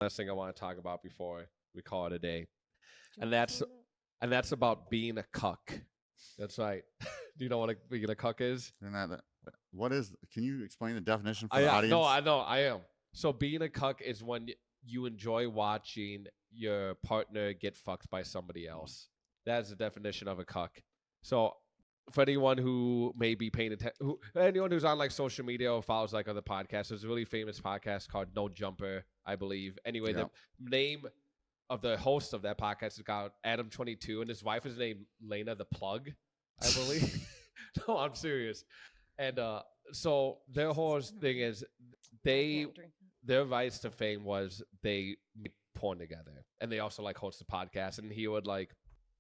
last thing I want to talk about before we call it a day, and that's about being a cuck. That's right. Do you know what being a cuck is? What is? Can you explain the definition for the audience? No, I know. I am. So being a cuck is when you enjoy watching your partner get fucked by somebody else. That is the definition of a cuck. So for anyone who may be paying attention, anyone who's on like social media or follows like other podcasts, there's a really famous podcast called No Jumper, I believe. Anyway, the name of the host of that podcast is called Adam22, and his wife is named LenaThePlug, I believe. No, I'm serious. And so their whole thing is their rise to fame was they made porn together, and they also like host a podcast, and he would like,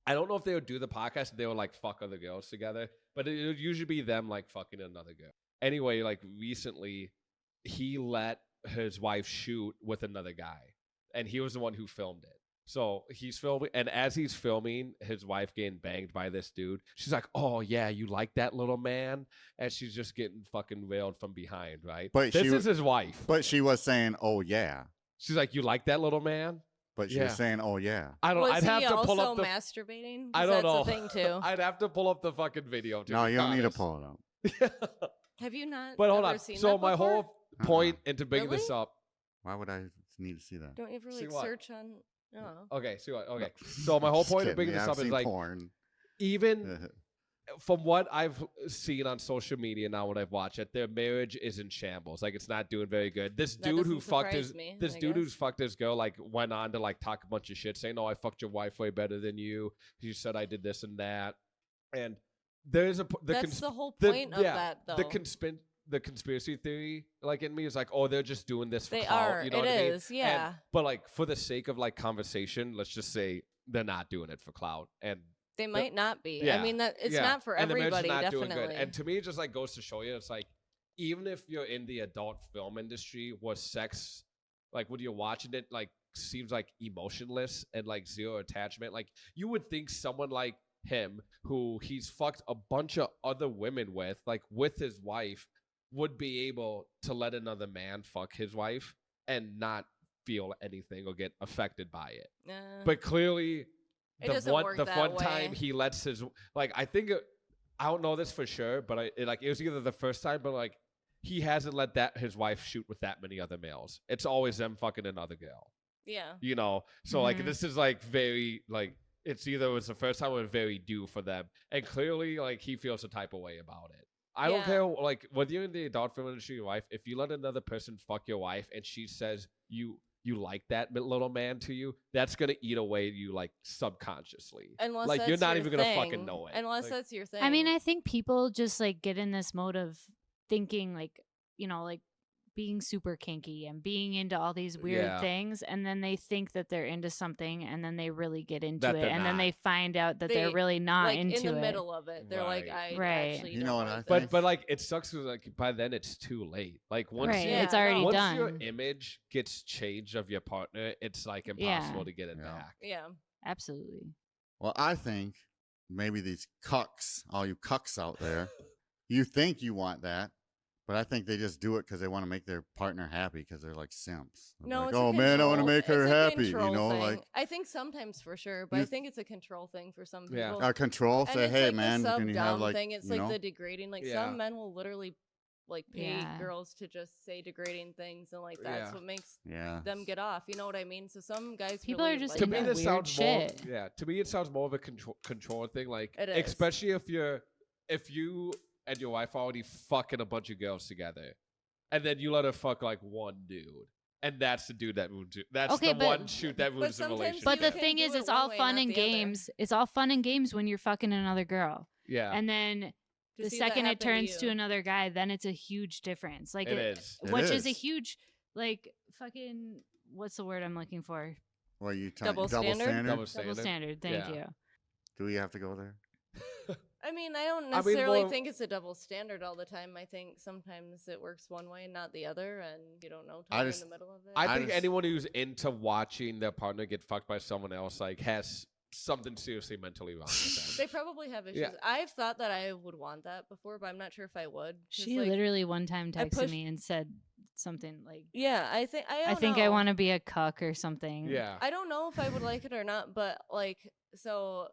I don't know if they would do the podcast and they would like fuck other girls together, but it would usually be them like fucking another girl. Anyway, like recently he let his wife shoot with another guy, and he was the one who filmed it. So he's filming, and as he's filming his wife getting banged by this dude, she's like, "Oh yeah, you like that little man?" And she's just getting fucking railed from behind, right? But this is his wife. But she was saying, "Oh yeah." She's like, "You like that little man?" But she was saying, "Oh yeah." I don't. I'd have to pull up the masturbating. I don't know. That's the thing too. I'd have to pull up the fucking video. No, you don't need to pull it up. Have you not? But hold ever on. Seen So that my before? whole point into bringing this up. Why would I need to see that? Don't you ever like search on? Oh. Okay. See what? Okay. So my whole point of bringing this up is like porn. Even from what I've seen on social media now, when I've watched it, their marriage is in shambles. Like it's not doing very good. This dude who fucked who's fucked his girl like went on to like talk a bunch of shit, saying, "No, I fucked your wife way better than you. You said I did this and that." And there's that's the whole point of that, though. The conspiracy theory, like in me, is like, oh, they're just doing this for they clout. Are. You know it what I mean? is, yeah. But like for the sake of like conversation, let's just say they're not doing it for clout, and they might not be. Yeah, I mean, that it's not for everybody. Not definitely. Doing good. And to me, it just like goes to show you, it's like even if you're in the adult film industry, where sex, like when you're watching it, like seems like emotionless and like zero attachment, like you would think someone like him, who he's fucked a bunch of other women with, like with his wife, would be able to let another man fuck his wife and not feel anything or get affected by it. But clearly, the one time he lets his, like, I think I don't know this for sure, but it was either the first time, but like he hasn't let his wife shoot with that many other males. It's always them fucking another girl. Yeah. You know, so like this is like very like it's either it was the first time or very due for them, and clearly like he feels a type of way about it. I don't care, like, whether you're in the adult film industry, your wife, if you let another person fuck your wife and she says you like that little man to you, that's going to eat away at you, like, subconsciously. Unless like, you're not even going to fucking know it. Unless like, that's your thing. I mean, I think people just, like, get in this mode of thinking, like, you know, like, being super kinky and being into all these weird things, and then they think that they're into something, and then they really get into it, and then they find out that they're really not like, into it. in the middle of it, they're like, I actually you know what I think? But like it sucks because like by then it's too late. Like once it's already done. Once your image gets changed of your partner, it's like impossible to get it back. Yeah, absolutely. Well, I think maybe these cucks, all you cucks out there, you think you want that. But I think they just do it because they want to make their partner happy because they're like simps. No, like, oh man, I want to make her happy. You know, thing. like I think sometimes for sure, but I think it's a control thing for some people. Yeah, control. Say, hey like man, can you have like thing. It's you like know? the degrading. Like some men will literally like pay girls to just say degrading things, and like that's what makes them get off. You know what I mean? So some guys people really are just like to me this sounds shit. More, to me it sounds more of a control thing. Like it is. Especially if you and your wife already fucking a bunch of girls together. And then you let her fuck like one dude. And that's the dude that ruins it. That's one shoot that ruins the relationship. But the thing is, it's all fun and games. It's all fun and games when you're fucking another girl. Yeah. And then the second it turns to another guy, then it's a huge difference. Like it is. Which is a huge, like, fucking, what's the word I'm looking for? Well, you double standard? Double standard. Thank you. Do we have to go there? I mean, I don't necessarily think it's a double standard all the time. I think sometimes it works one way and not the other, and you don't know till you're in the middle of it. I think anyone who's into watching their partner get fucked by someone else like has something seriously mentally wrong with them. They probably have issues. I've thought that I would want that before, but I'm not sure if I would. She literally one time texted me and said something like. Yeah, I think I want to be a cuck or something. Yeah. I don't know if I would like it or not, but like, so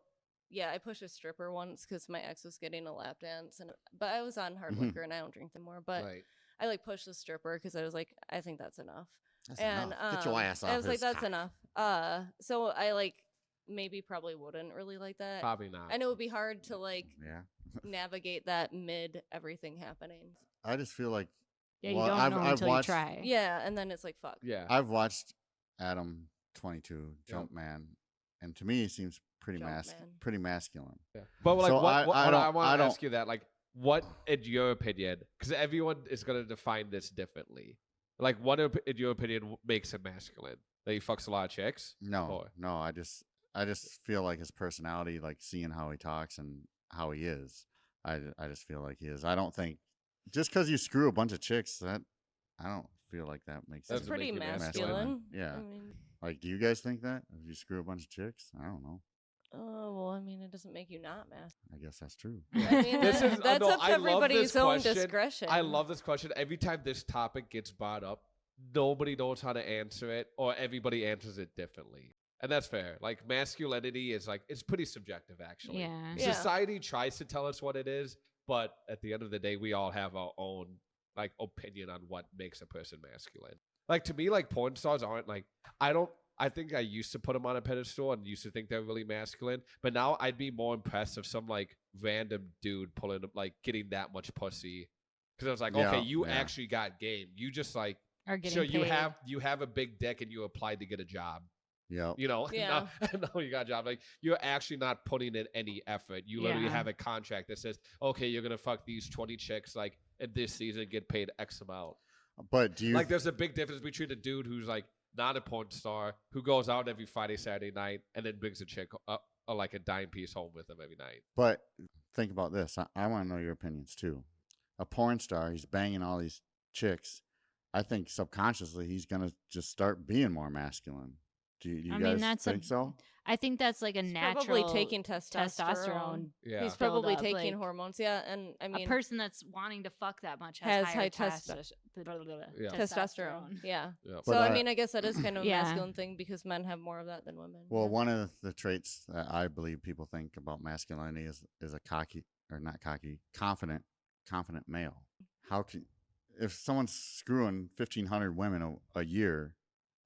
yeah, I pushed a stripper once because my ex was getting a lap dance, but I was on hard liquor and I don't drink anymore. But I like pushed the stripper because I was like, I think that's enough. That's enough. Get your ass off. I was like, that's enough. So I like maybe probably wouldn't really like that. Probably not. And it would be hard to like navigate that mid everything happening. I just feel like you don't know until you try. Yeah, and then it's like fuck. Yeah, I've watched Adam 22 Jumpman, and to me, he seems pretty masculine. Yeah. But like, so I want to ask you that, like, what, in your opinion, because everyone is going to define this differently. Like, what in your opinion makes him masculine? That he fucks a lot of chicks? No. I just feel like his personality, like seeing how he talks and how he is. I just feel like he is. I don't think just because you screw a bunch of chicks, that I don't feel like that makes sense. That's pretty masculine. Yeah. I mean, like, do you guys think that if you screw a bunch of chicks? I don't know. Oh, well, I mean, it doesn't make you not masculine. I guess that's true. I mean, that's up to everybody's own discretion. I love this question. Every time this topic gets brought up, nobody knows how to answer it, or everybody answers it differently. And that's fair. Like, masculinity is like, it's pretty subjective, actually. Yeah. Society tries to tell us what it is, but at the end of the day, we all have our own like opinion on what makes a person masculine. Like, to me, like, porn stars aren't like, I think I used to put them on a pedestal and used to think they're really masculine, but now I'd be more impressed if some like random dude pulling up, like, getting that much pussy. Because I was like, okay, you actually got game. You just like, are getting paid. you have a big dick and you applied to get a job. Yeah. You know, now you got a job. Like, you're actually not putting in any effort. You literally have a contract that says, okay, you're going to fuck these 20 chicks, like, in this season, get paid X amount. But do you... Like, there's a big difference between a dude who's, like, not a porn star, who goes out every Friday, Saturday night, and then brings a chick up, or like a dime piece home with him every night. But think about this. I want to know your opinions, too. A porn star, he's banging all these chicks. I think subconsciously he's going to just start being more masculine. Do you guys think so? I think that's like a natural. Probably taking testosterone. Yeah. He's probably taking hormones. Yeah, and I mean, a person that's wanting to fuck that much has high testosterone. Yeah. Yep. So I mean, I guess that is kind of a masculine thing because men have more of that than women. Well, one of the traits that I believe people think about masculinity is a confident male. How can, if someone's screwing 1,500 women a year,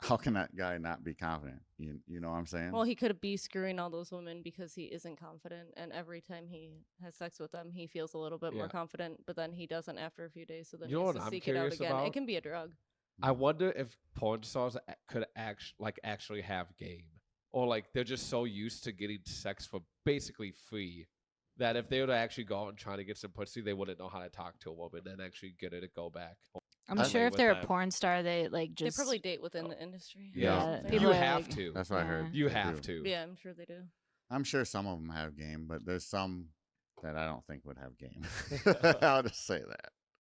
how can that guy not be confident? You know what I'm saying? Well, he could be screwing all those women because he isn't confident, and every time he has sex with them, he feels a little bit more confident, but then he doesn't after a few days, so then he has to seek it out again. It can be a drug. I wonder if porn stars could actually have game, or like they're just so used to getting sex for basically free that if they were to actually go out and try to get some pussy, they wouldn't know how to talk to a woman and actually get her to go back. I'm sure if they're a porn star, they like just... They probably date within the industry. Yeah. You have to. That's what I heard. You have to. Yeah, I'm sure they do. I'm sure some of them have game, but there's some that I don't think would have game. I'll just say that.